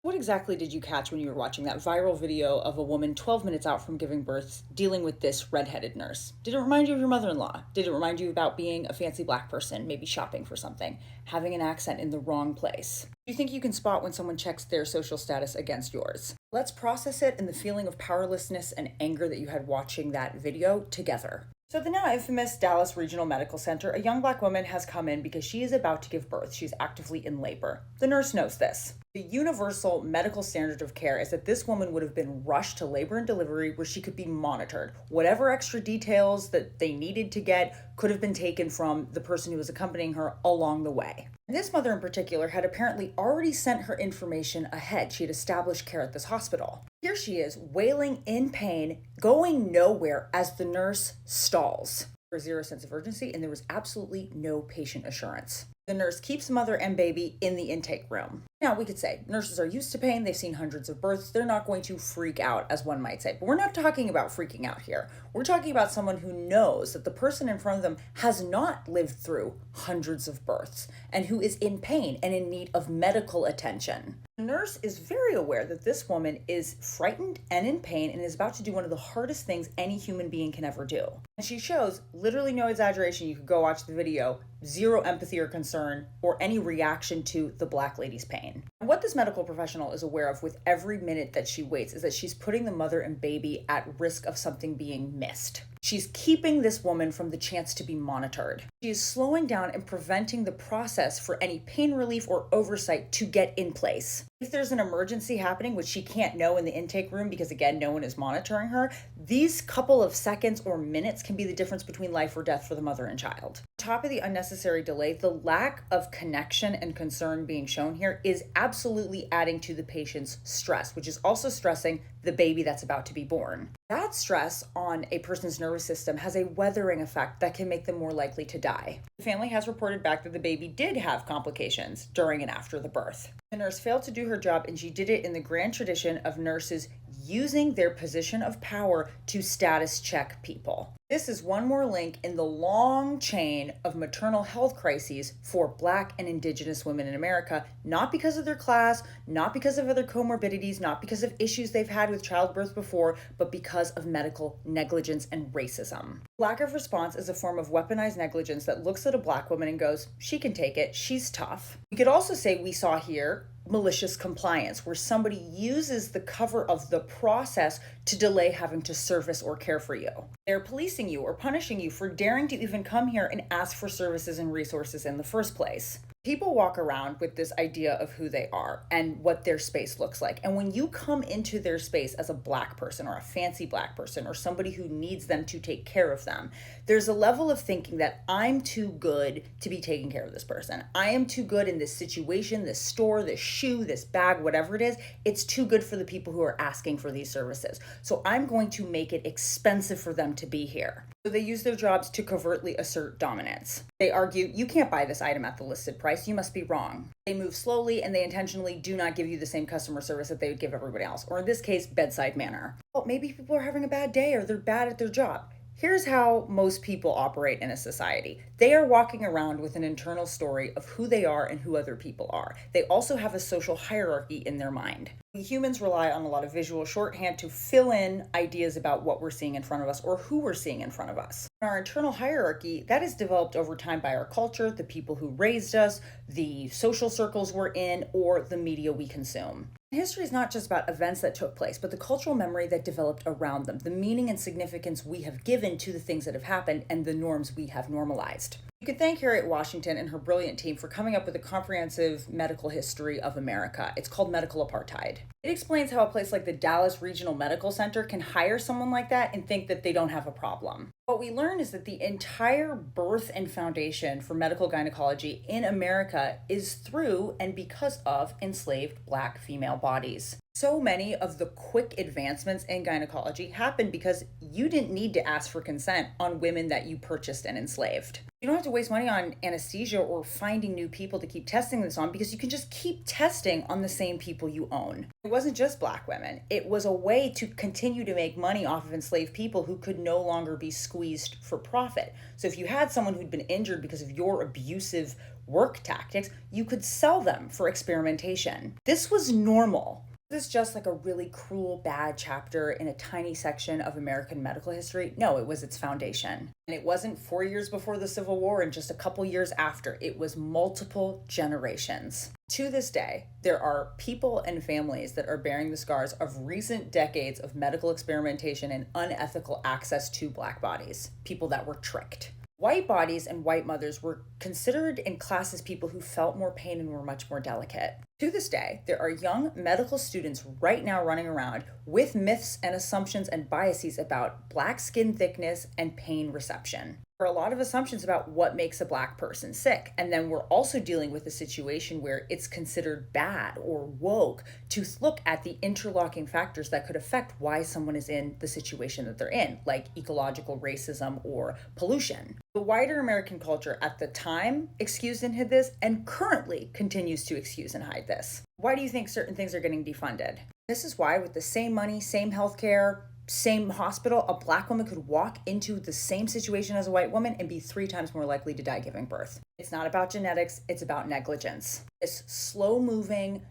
What exactly did you catch when you were watching that viral video of a woman 12 minutes out from giving birth dealing with this redheaded nurse? Did it remind you of your mother in law? Did it remind you about being a fancy black person, maybe shopping for something, having an accent in the wrong place? Do you think you can spot when someone checks their social status against yours? Let's process it and the feeling of powerlessness and anger that you had watching that video together. So, the now infamous Dallas Regional Medical Center, a young black woman has come in because she is about to give birth. She's actively in labor. The nurse knows this. The universal medical standard of care is that this woman would have been rushed to labor and delivery where she could be monitored. Whatever extra details that they needed to get could have been taken from the person who was accompanying her along the way. This mother in particular had apparently already sent her information ahead. She had established care at this hospital. Here she is, wailing in pain, going nowhere as the nurse stalls. There was zero sense of urgency, and there was absolutely no patient assurance. The nurse keeps mother and baby in the intake room. Now, we could say nurses are used to pain. They've seen hundreds of births. They're not going to freak out, as one might say. But we're not talking about freaking out here. We're talking about someone who knows that the person in front of them has not lived through hundreds of births and who is in pain and in need of medical attention. The nurse is very aware that this woman is frightened and in pain and is about to do one of the hardest things any human being can ever do. And she shows, literally no exaggeration, you could go watch the video, zero empathy or concern or any reaction to the black lady's pain. And what this medical professional is aware of with every minute that she waits is that she's putting the mother and baby at risk of something being missed. She's keeping this woman from the chance to be monitored. She is slowing down and preventing the process for any pain relief or oversight to get in place. If there's an emergency happening, which she can't know in the intake room because, again, no one is monitoring her, these couple of seconds or minutes can be the difference between life or death for the mother and child. On top of the unnecessary delay, the lack of connection and concern being shown here is absolutely adding to the patient's stress, which is also stressing the baby that's about to be born. That stress on a person's nervous system has a weathering effect that can make them more likely to die. The family has reported back that the baby did have complications during and after the birth. The nurse failed to do her job, and she did it in the grand tradition of nurses using their position of power to status check people. This is one more link in the long chain of maternal health crises for Black and Indigenous women in America, not because of their class, not because of other comorbidities, not because of issues they've had with childbirth before, but because of medical negligence and racism. Lack of response is a form of weaponized negligence that looks at a Black woman and goes, she can take it, she's tough. We could also say we saw here malicious compliance, where somebody uses the cover of the process to delay having to service or care for you. They're policing you or punishing you for daring to even come here and ask for services and resources in the first place. People walk around with this idea of who they are and what their space looks like. And when you come into their space as a Black person or a fancy Black person or somebody who needs them to take care of them, there's a level of thinking that I'm too good to be taking care of this person. I am too good in this situation, this store, this shoe, this bag, whatever it is. It's too good for the people who are asking for these services. So I'm going to make it expensive for them to be here. So they use their jobs to covertly assert dominance. They argue, you can't buy this item at the listed price, you must be wrong. They move slowly and they intentionally do not give you the same customer service that they would give everybody else, or in this case, bedside manner. Well, maybe people are having a bad day or they're bad at their job. Here's how most people operate in a society. They are walking around with an internal story of who they are and who other people are. They also have a social hierarchy in their mind. We humans rely on a lot of visual shorthand to fill in ideas about what we're seeing in front of us or who we're seeing in front of us. Our internal hierarchy, that is developed over time by our culture, the people who raised us, the social circles we're in, or the media we consume. History is not just about events that took place, but the cultural memory that developed around them, the meaning and significance we have given to the things that have happened, and the norms we have normalized. You could thank Harriet Washington and her brilliant team for coming up with a comprehensive medical history of America. It's called medical apartheid. It explains how a place like the Dallas Regional Medical Center can hire someone like that and think that they don't have a problem. What we learn is that the entire birth and foundation for medical gynecology in America is through and because of enslaved Black female bodies. So many of the quick advancements in gynecology happened because you didn't need to ask for consent on women that you purchased and enslaved. You don't have to waste money on anesthesia or finding new people to keep testing this on because you can just keep testing on the same people you own. It wasn't just Black women. It was a way to continue to make money off of enslaved people who could no longer be squeezed for profit. So if you had someone who'd been injured because of your abusive work tactics, you could sell them for experimentation. This was normal. This just like a really cruel, bad chapter in a tiny section of American medical history? No, it was its foundation. And it wasn't 4 years before the Civil War and just a couple years after. It was multiple generations. To this day, there are people and families that are bearing the scars of recent decades of medical experimentation and unethical access to Black bodies. People that were tricked. White bodies and white mothers were considered in class as people who felt more pain and were much more delicate. To this day, there are young medical students right now running around with myths and assumptions and biases about Black skin thickness and pain reception. There are a lot of assumptions about what makes a Black person sick. And then we're also dealing with a situation where it's considered bad or woke to look at the interlocking factors that could affect why someone is in the situation that they're in, like ecological racism or pollution. The wider American culture at the time excused and hid this, and currently continues to excuse and hide this. Why do you think certain things are getting defunded? This is why, with the same money, same healthcare, same hospital, a Black woman could walk into the same situation as a white woman and be 3 times more likely to die giving birth. It's not about genetics, it's about negligence. This slow-moving,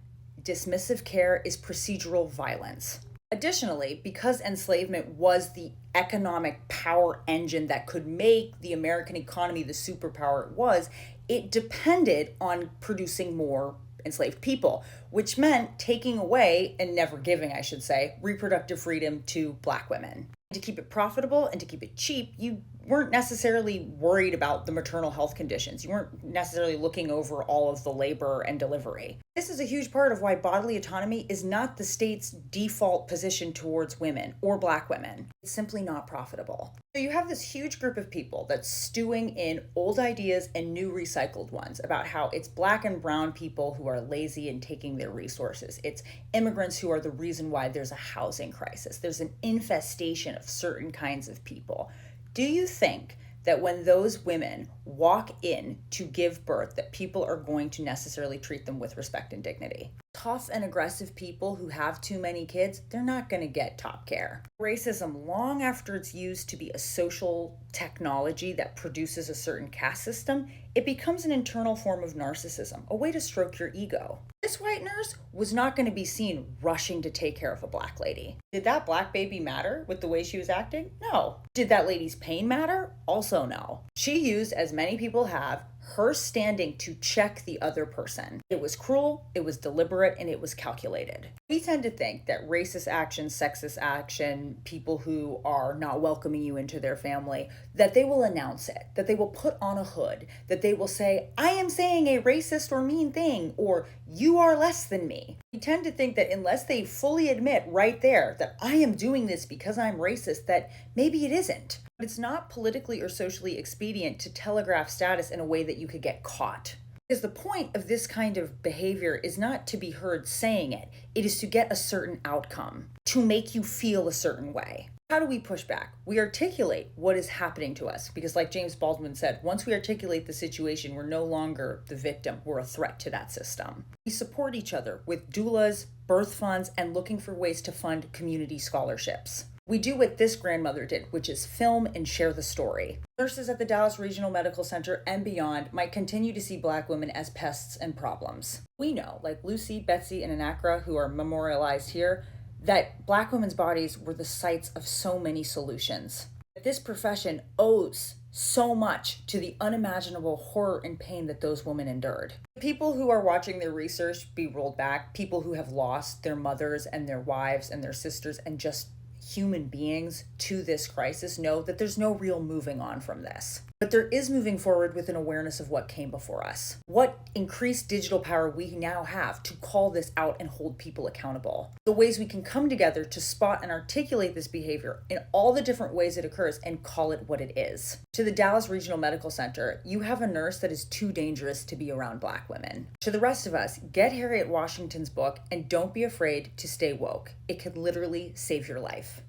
dismissive care is procedural violence. Additionally, because enslavement was the economic power engine that could make the American economy the superpower it was, it depended on producing more enslaved people, which meant taking away, and never giving, I should say, reproductive freedom to Black women. To keep it profitable and to keep it cheap, you weren't necessarily worried about the maternal health conditions. You weren't necessarily looking over all of the labor and delivery. This is a huge part of why bodily autonomy is not the state's default position towards women or Black women. It's simply not profitable. So you have this huge group of people that's stewing in old ideas and new recycled ones about how it's Black and brown people who are lazy and taking their resources. It's immigrants who are the reason why there's a housing crisis. There's an infestation of certain kinds of people. Do you think that when those women walk in to give birth, that people are going to necessarily treat them with respect and dignity? Tough and aggressive people who have too many kids, they're not going to get top care. Racism, long after it's used to be a social technology that produces a certain caste system, it becomes an internal form of narcissism, a way to stroke your ego. This white nurse was not going to be seen rushing to take care of a Black lady. Did that Black baby matter with the way she was acting? No. Did that lady's pain matter? Also no. She used, as many people have, her standing to check the other person. It was cruel, it was deliberate, and it was calculated. We tend to think that racist action, sexist action, people who are not welcoming you into their family, that they will announce it, that they will put on a hood, that they will say, I am saying a racist or mean thing, or you are less than me. We tend to think that unless they fully admit right there that I am doing this because I'm racist, that maybe it isn't. But it's not politically or socially expedient to telegraph status in a way that you could get caught. Because the point of this kind of behavior is not to be heard saying it. It is to get a certain outcome, to make you feel a certain way. How do we push back? We articulate what is happening to us. Because like James Baldwin said, once we articulate the situation, we're no longer the victim. We're a threat to that system. We support each other with doulas, birth funds, and looking for ways to fund community scholarships. We do what this grandmother did, which is film and share the story. Nurses at the Dallas Regional Medical Center and beyond might continue to see Black women as pests and problems. We know, like Lucy, Betsy, and Anakra, who are memorialized here, that Black women's bodies were the sites of so many solutions. This profession owes so much to the unimaginable horror and pain that those women endured. People who are watching their research be rolled back, people who have lost their mothers and their wives and their sisters and just human beings to this crisis know that there's no real moving on from this. But there is moving forward with an awareness of what came before us. What increased digital power we now have to call this out and hold people accountable. The ways we can come together to spot and articulate this behavior in all the different ways it occurs and call it what it is. To the Dallas Regional Medical Center, you have a nurse that is too dangerous to be around Black women. To the rest of us, get Harriet Washington's book and don't be afraid to stay woke. It could literally save your life.